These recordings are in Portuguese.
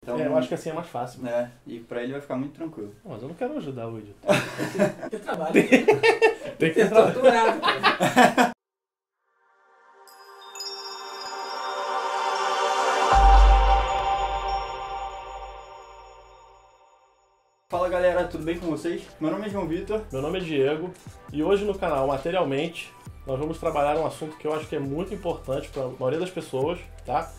Então, eu acho que assim é mais fácil. E pra ele vai ficar muito tranquilo. Mas eu não quero ajudar o editor. Tem trabalho. Tem que ter trabalho. Torturado, cara. Fala galera, tudo bem com vocês? Meu nome é João Vitor. Meu nome é Diego e hoje no canal Materialmente nós vamos trabalhar um assunto que eu acho que é muito importante para a maioria das pessoas, tá?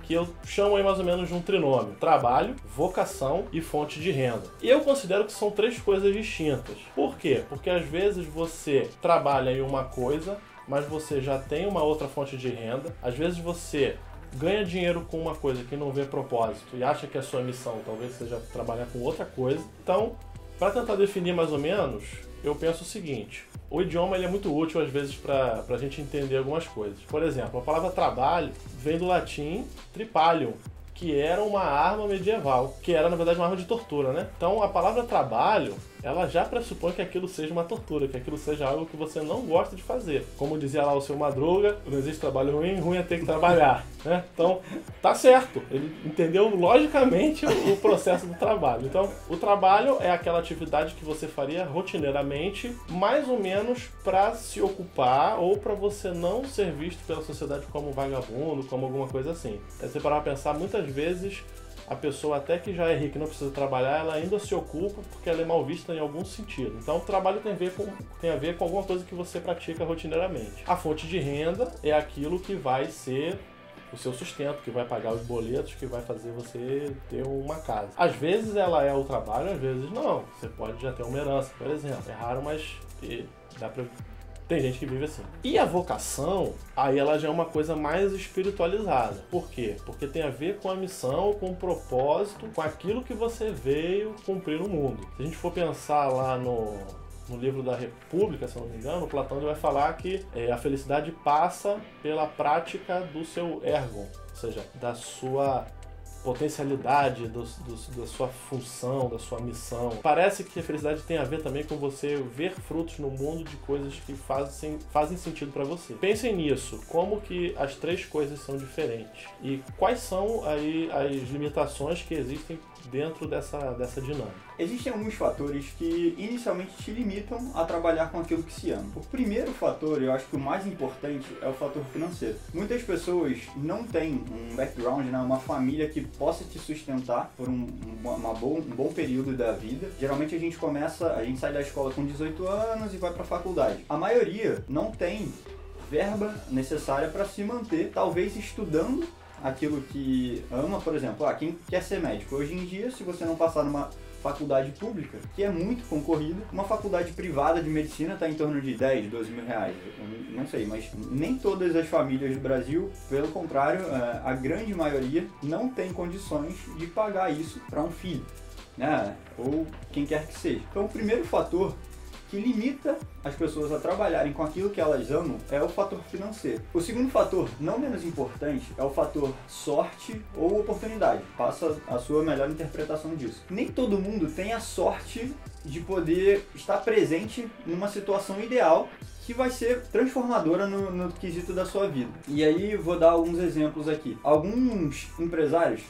Que eu chamo aí mais ou menos de um trinômio: trabalho, vocação e fonte de renda. Eu considero que são três coisas distintas. Por quê? Porque às vezes você trabalha em uma coisa, mas você já tem uma outra fonte de renda. Às vezes você ganha dinheiro com uma coisa que não vê propósito e acha que a sua missão talvez seja trabalhar com outra coisa. Então, para tentar definir mais ou menos, eu penso o seguinte: o idioma ele é muito útil às vezes para a gente entender algumas coisas. Por exemplo, a palavra trabalho vem do latim tripalium, que era uma arma medieval, que era na verdade uma arma de tortura, né? Então a palavra trabalho, ela já pressupõe que aquilo seja uma tortura, que aquilo seja algo que você não gosta de fazer. Como dizia lá o seu Madruga, não existe trabalho ruim, ruim é ter que trabalhar, né? Então, tá certo, ele entendeu logicamente o processo do trabalho. Então, o trabalho é aquela atividade que você faria rotineiramente, mais ou menos para se ocupar ou para você não ser visto pela sociedade como vagabundo, como alguma coisa assim. Aí você parar pra pensar, muitas vezes a pessoa até que já é rica e não precisa trabalhar, ela ainda se ocupa porque ela é mal vista em algum sentido. Então o trabalho tem a ver com alguma coisa que você pratica rotineiramente. A fonte de renda é aquilo que vai ser o seu sustento, que vai pagar os boletos, que vai fazer você ter uma casa. Às vezes ela é o trabalho, às vezes não. Você pode já ter uma herança, por exemplo. É raro, mas dá pra... Tem gente que vive assim. E a vocação, aí ela já é uma coisa mais espiritualizada. Por quê? Porque tem a ver com a missão, com o propósito, com aquilo que você veio cumprir no mundo. Se a gente for pensar lá no livro da República, se eu não me engano, Platão vai falar que a felicidade passa pela prática do seu ergon, ou seja, da sua potencialidade, da sua função, da sua missão. Parece que a felicidade tem a ver também com você ver frutos no mundo de coisas que fazem sentido para você. Pensem nisso, como que as três coisas são diferentes e quais são aí as limitações que existem dentro dessa dinâmica. Existem alguns fatores que inicialmente te limitam a trabalhar com aquilo que se ama. O primeiro fator, eu acho que o mais importante, é o fator financeiro. Muitas pessoas não têm um background, né, uma família que possa te sustentar por um bom período da vida. Geralmente a gente sai da escola com 18 anos e vai para a faculdade. A maioria não tem verba necessária para se manter, talvez estudando aquilo que ama. Por exemplo, quem quer ser médico? Hoje em dia, se você não passar numa faculdade pública, que é muito concorrida, uma faculdade privada de medicina está em torno de 10, 12 mil reais. Eu não sei, mas nem todas as famílias do Brasil, pelo contrário, a grande maioria não tem condições de pagar isso para um filho, né? Ou quem quer que seja. Então, o primeiro fator que limita as pessoas a trabalharem com aquilo que elas amam é o fator financeiro. O segundo fator, não menos importante, é o fator sorte ou oportunidade. Passa a sua melhor interpretação disso. Nem todo mundo tem a sorte de poder estar presente numa situação ideal que vai ser transformadora no quesito da sua vida. E aí vou dar alguns exemplos aqui. Alguns empresários,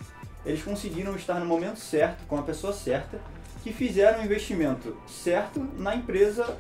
eles conseguiram estar no momento certo, com a pessoa certa, que fizeram o investimento certo na empresa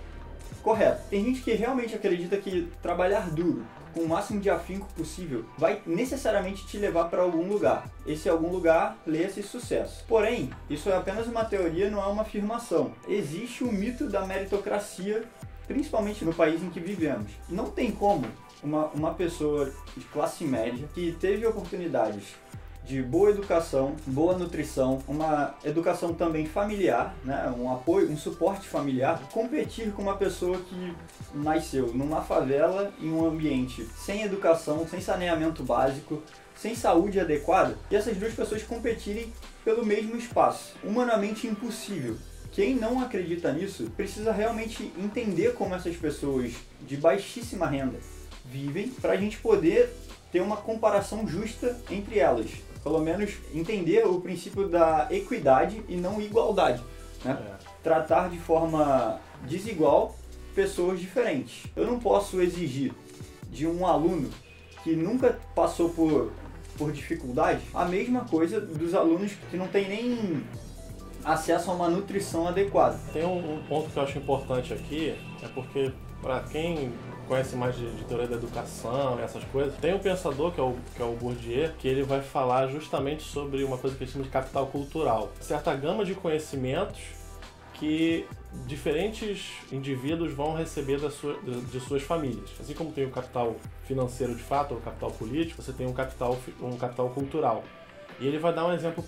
correta. Tem gente que realmente acredita que trabalhar duro, com o máximo de afinco possível, vai necessariamente te levar para algum lugar. Esse algum lugar, leia-se sucesso. Porém, isso é apenas uma teoria, não é uma afirmação. Existe o mito da meritocracia, principalmente no país em que vivemos. Não tem como uma pessoa de classe média que teve oportunidades de boa educação, boa nutrição, uma educação também familiar, né, um apoio, um suporte familiar, competir com uma pessoa que nasceu numa favela, em um ambiente sem educação, sem saneamento básico, sem saúde adequada, e essas duas pessoas competirem pelo mesmo espaço. Humanamente impossível. Quem não acredita nisso precisa realmente entender como essas pessoas de baixíssima renda vivem, para a gente poder ter uma comparação justa entre elas. Pelo menos entender o princípio da equidade e não igualdade, né? Tratar de forma desigual pessoas diferentes. Eu não posso exigir de um aluno que nunca passou por por dificuldade, a mesma coisa dos alunos que não tem nem acesso a uma nutrição adequada. Tem um ponto que eu acho importante aqui, é porque para quem conhece mais de teoria da educação, essas coisas, tem um pensador que é o Bourdieu, que ele vai falar justamente sobre uma coisa que ele chama de capital cultural. Certa gama de conhecimentos que diferentes indivíduos vão receber de suas famílias. Assim como tem o capital financeiro de fato, ou o capital político, você tem um capital cultural. E ele vai dar um exemplo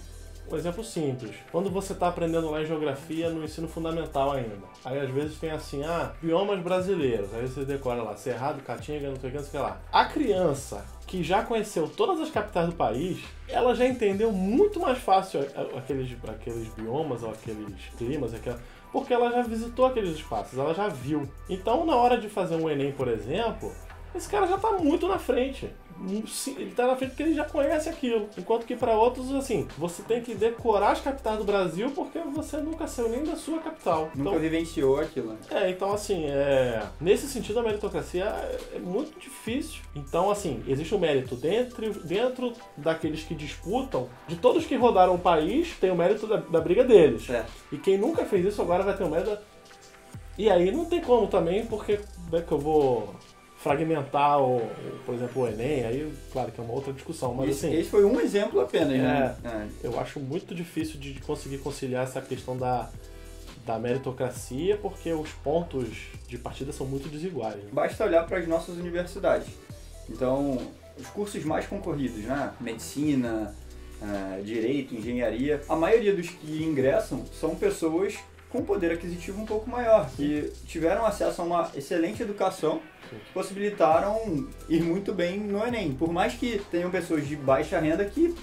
simples. Quando você está aprendendo lá em geografia no ensino fundamental ainda, aí às vezes tem assim, biomas brasileiros, aí você decora lá, Cerrado, Caatinga, não sei o que, não sei o que lá. A criança que já conheceu todas as capitais do país, ela já entendeu muito mais fácil aqueles biomas ou aqueles climas, porque ela já visitou aqueles espaços, ela já viu. Então, na hora de fazer um Enem, por exemplo, esse cara já está muito na frente. Ele está na frente porque ele já conhece aquilo. Enquanto que para outros, assim, você tem que decorar as capitais do Brasil porque você nunca saiu nem da sua capital. Nunca vivenciou aquilo. Então assim, nesse sentido a meritocracia é muito difícil. Então assim, existe um mérito dentro daqueles que disputam. De todos que rodaram o país, tem o mérito da briga deles. E quem nunca fez isso agora vai ter o mérito E aí não tem como também, porque que eu vou fragmentar, por exemplo, o Enem, aí claro que é uma outra discussão, mas assim... Esse foi um exemplo apenas, né? Eu acho muito difícil de conseguir conciliar essa questão da meritocracia, porque os pontos de partida são muito desiguais. Né? Basta olhar para as nossas universidades. Então, os cursos mais concorridos, né? Medicina, Direito, Engenharia, a maioria dos que ingressam são pessoas com poder aquisitivo um pouco maior, que tiveram acesso a uma excelente educação, que possibilitaram ir muito bem no Enem. Por mais que tenham pessoas de baixa renda que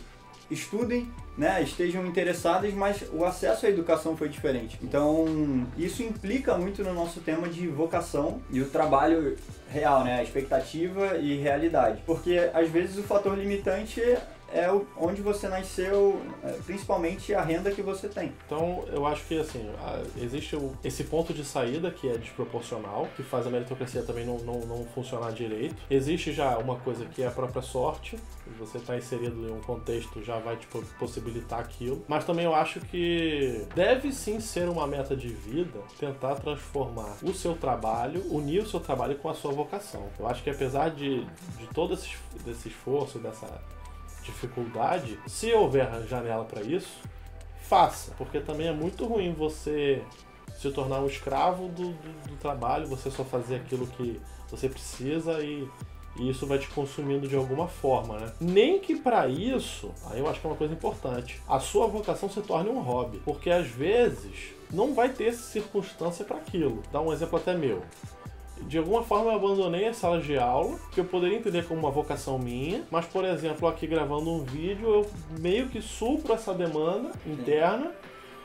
estudem, né, estejam interessadas, mas o acesso à educação foi diferente. Então, isso implica muito no nosso tema de vocação e o trabalho real, né, a expectativa e realidade. Porque, às vezes, o fator limitante é onde você nasceu, principalmente a renda que você tem. Então, eu acho que assim, existe esse ponto de saída que é desproporcional, que faz a meritocracia também não funcionar direito. Existe já uma coisa que é a própria sorte, você está inserido em um contexto já vai te possibilitar aquilo. Mas também eu acho que deve sim ser uma meta de vida tentar transformar o seu trabalho, unir o seu trabalho com a sua vocação. Eu acho que apesar de todo desse esforço, dessa dificuldade, se houver janela para isso, faça, porque também é muito ruim você se tornar um escravo do trabalho, você só fazer aquilo que você precisa e isso vai te consumindo de alguma forma, né? Nem que para isso, aí eu acho que é uma coisa importante, a sua vocação se torne um hobby, porque às vezes não vai ter circunstância para aquilo. Dá um exemplo até meu. De alguma forma eu abandonei as salas de aula, que eu poderia entender como uma vocação minha, mas, por exemplo, aqui gravando um vídeo, eu meio que supro essa demanda interna,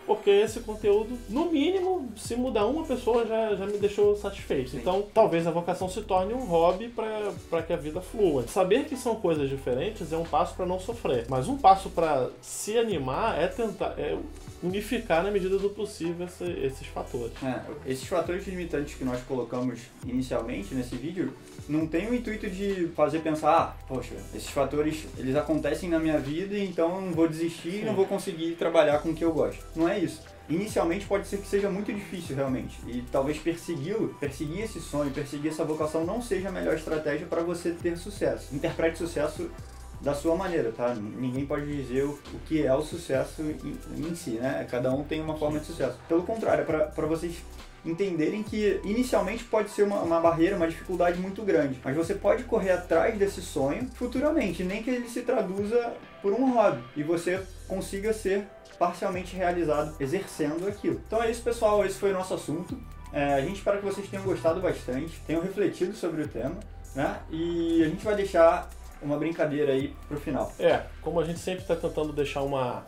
porque esse conteúdo, no mínimo, se mudar uma pessoa já me deixou satisfeito. Sim. Então, talvez a vocação se torne um hobby para que a vida flua. Saber que são coisas diferentes é um passo para não sofrer, mas um passo para se animar é tentar... unificar na medida do possível esses fatores. Esses fatores limitantes que nós colocamos inicialmente nesse vídeo não tem o intuito de fazer pensar, poxa, esses fatores eles acontecem na minha vida, então eu não vou desistir e não vou conseguir trabalhar com o que eu gosto. Não é isso. Inicialmente pode ser que seja muito difícil realmente e talvez perseguir esse sonho, perseguir essa vocação não seja a melhor estratégia para você ter sucesso. Interprete sucesso da sua maneira, tá? Ninguém pode dizer o que é o sucesso em si, né? Cada um tem uma forma de sucesso. Pelo contrário, é para vocês entenderem que inicialmente pode ser uma barreira, uma dificuldade muito grande, mas você pode correr atrás desse sonho futuramente, nem que ele se traduza por um hobby e você consiga ser parcialmente realizado exercendo aquilo. Então é isso, pessoal, esse foi o nosso assunto. A gente espera que vocês tenham gostado bastante, tenham refletido sobre o tema, né? E a gente vai deixar uma brincadeira aí pro final. Como a gente sempre está tentando deixar uma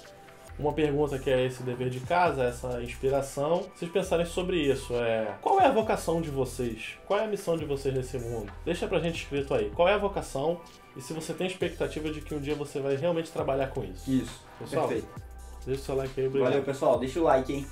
pergunta que é esse dever de casa, essa inspiração, vocês pensarem sobre isso. Qual é a vocação de vocês? Qual é a missão de vocês nesse mundo? Deixa pra gente escrito aí. Qual é a vocação? E se você tem expectativa de que um dia você vai realmente trabalhar com isso. Isso, pessoal, perfeito. Deixa o seu like aí, obrigado. Valeu, pessoal. Deixa o like, hein?